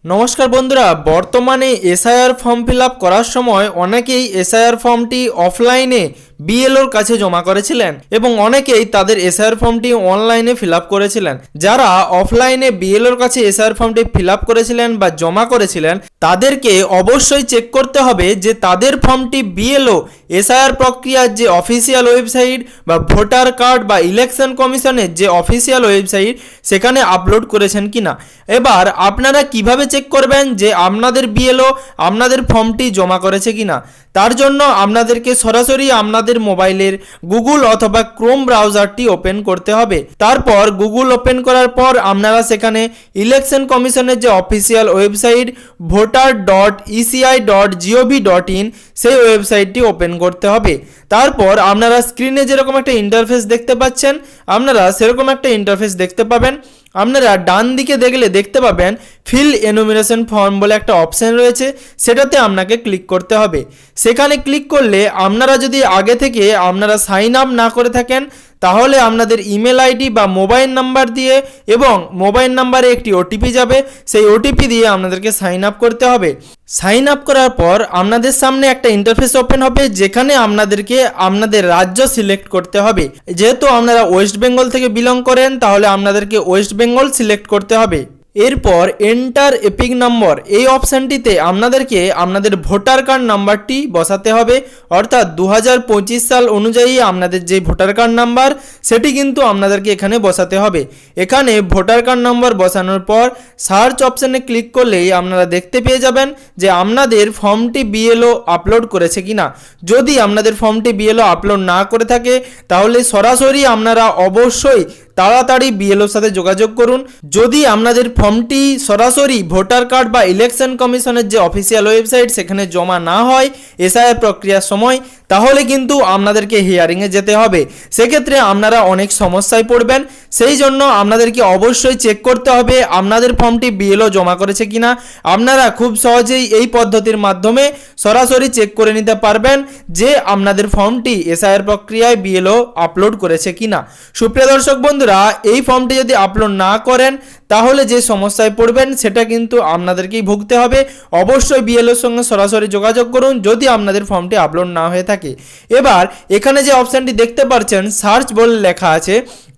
নমস্কার বন্ধুরা, বর্তমানে এসআইআর ফর্ম ফিল আপ করার সময় অনেকেই এসআইআর ফর্মটি অফলাইনে বিএলওর কাছে জমা করেছিলেন এবং অনেকেই তাদের এসআইআর ফর্মটি অনলাইনে ফিল আপ করেছিলেন। যারা অফলাইনে বিএলওর কাছে এসআইআর ফর্মটি ফিল আপ করেছিলেন বা জমা করেছিলেন তাদেরকে অবশ্যই চেক করতে হবে যে তাদের ফর্মটি বিএলও এসআইআর প্রক্রিয়ার যে অফিসিয়াল ওয়েবসাইট বা ভোটার কার্ড বা ইলেকশন কমিশনের যে অফিসিয়াল ওয়েবসাইট সেখানে আপলোড করেছেন কিনা। এবার আপনারা কিভাবে চেক করবেন যে আপনাদের বিএলও আপনাদের ফর্মটি জমা করেছে কিনা? তার জন্য আপনাদেরকে সরাসরি আপনাদের মোবাইলের গুগল অথবা ক্রোম ব্রাউজারটি ওপেন করতে হবে। তারপর গুগল ওপেন করার পর আপনারা সেখানে ইলেকশন কমিশনের যে অফিসিয়াল ওয়েবসাইট voter.eci.gov.in সেই ওয়েবসাইটটি ওপেন করতে হবে। তারপর আপনারা স্ক্রিনে যেরকম একটা ইন্টারফেস দেখতে পাচ্ছেন আপনারা সেরকম একটা ইন্টারফেস দেখতে পাবেন। আপনারা ডান দিকে দেখতে পাবেন ফিল এনুমিনেশন ফর্ম বলে একটা অপশন রয়েছে, সেটাতে আপনাকে ক্লিক করতে হবে। সেখানে ক্লিক করলে আপনারা যদি আগে থেকে আপনারা সাইন আপ না করে থাকেন তাহলে আপনাদের ইমেল আইডি বা মোবাইল নাম্বার দিয়ে এবং মোবাইল নাম্বারে একটি ওটিপি যাবে, সেই ওটিপি দিয়ে আপনাদেরকে সাইন আপ করতে হবে। সাইন আপ করার পর আপনাদের সামনে একটা ইন্টারফেস ওপেন হবে যেখানে আপনাদেরকে আপনাদের রাজ্য সিলেক্ট করতে হবে। যেহেতু আপনারা ওয়েস্ট বেঙ্গল থেকে বিলং করেন তাহলে আপনাদেরকে ওয়েস্ট বেঙ্গল সিলেক্ট করতে হবে। এরপর এন্টার এপিক নম্বর এই অপশানটিতে আপনাদেরকে আপনাদের ভোটার কার্ড নাম্বারটি বসাতে হবে, অর্থাৎ 2025 সাল অনুযায়ী আপনাদের যে ভোটার কার্ড নাম্বার সেটি কিন্তু আপনাদেরকে এখানে বসাতে হবে। এখানে ভোটার কার্ড নাম্বার বসানোর পর সার্চ অপশানে ক্লিক করলেই আপনারা দেখতে পেয়ে যাবেন যে আপনাদের ফর্মটি বিএলও আপলোড করেছে কিনা। যদি আপনাদের ফর্মটি বিএলও আপলোড না করে থাকে তাহলে সরাসরি আপনারা অবশ্যই তাড়াতাড়ি বিএলওর সাথে যোগাযোগ করুন। যদি আপনাদের ফর্মটি সরাসরি ভোটার কার্ড বা ইলেকশন কমিশনের যে অফিসিয়াল ওয়েবসাইট সেখানে জমা না হয় এসআইআর প্রক্রিয়ার সময় তাহলে কিন্তু আপনাদেরকে হিয়ারিংয়ে যেতে হবে, সেক্ষেত্রে আপনারা অনেক সমস্যায় পড়বেন। সেই জন্য আপনাদেরকে অবশ্যই চেক করতে হবে আপনাদের ফর্মটি বিএলও জমা করেছে কিনা। আপনারা খুব সহজেই এই পদ্ধতির মাধ্যমে সরাসরি চেক করে নিতে পারবেন যে আপনাদের ফর্মটি এসআইআর প্রক্রিয়ায় বিএলও আপলোড করেছে কিনা। সুপ্রিয় দর্শক বন্ধুরা, এই ফর্মটি যদি আপলোড না করেন তাহলে যে সমস্যায় পড়বেন সেটা কিন্তু আপনাদেরকেই ভুগতে হবে। অবশ্যই বিএলওর সঙ্গে সরাসরি যোগাযোগ করুন যদি আপনাদের ফর্মটি আপলোড না হয়ে থাকে। এবার এখানে যে অপশানটি দেখতে পাচ্ছেন সার্চ বলে লেখা আছে,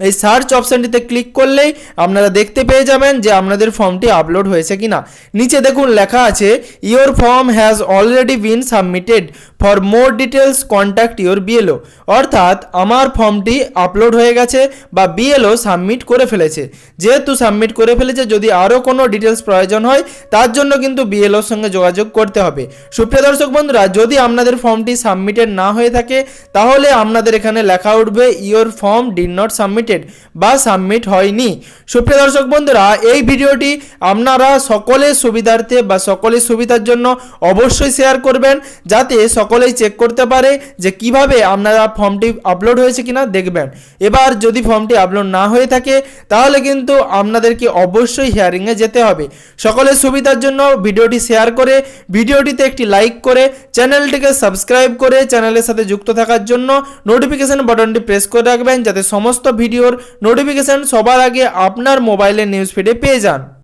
এই সার্চ অপশানটিতে ক্লিক করলেই আপনারা দেখতে পেয়ে যাবেন যে আপনাদের ফর্মটি আপলোড হয়েছে কিনা। নিচে দেখুন লেখা আছে your form has already been submitted for more details contact your BLO, অর্থাৎ আমার ফর্মটি আপলোড হয়ে গেছে বা বিএলও সাবমিট করে ফেলেছে। যেহেতু সাবমিট করে ফেলেছে, যদি আরও কোনো ডিটেলস প্রয়োজন হয় তার জন্য কিন্তু বিএলওর সঙ্গে যোগাযোগ করতে হবে। সুপ্রিয় দর্শক বন্ধুরা, যদি আপনাদের ফর্মটি সাবমিটেড না হয়ে থাকে তাহলে আপনাদের এখানে লেখা উঠবে your form did not submitted বা সাবমিট হয়নি। সুপ্রিয় দর্শক বন্ধুরা, এই ভিডিওটি আপনারা সকলের সুবিধার্থে বা সকলের সুবিধার জন্য অবশ্যই শেয়ার করবেন যাতে সকলেই চেক করতে পারে যে কিভাবে আপনারা ফর্মটি আপলোড হয়েছে কিনা দেখবেন। এবার যদি ফর্মটি আপলোড না হয়ে থাকে তাহলে কিন্তু আপনাদেরকে অবশ্যই হিয়ারিংয়ে যেতে হবে। সকলের সুবিধার জন্য ভিডিওটি শেয়ার করে ভিডিওটিতে একটি লাইক করে চ্যানেলটিকে সাবস্ক্রাইব করে চ্যানেলের সাথে যুক্ত থাকার জন্য নোটিফিকেশন বাটনটি প্রেস করে রাখবেন যাতে সমস্ত ভিডিওর নোটিফিকেশন সবার আগে আপনার মোবাইলের নিউজ ফিডে পেয়ে যান।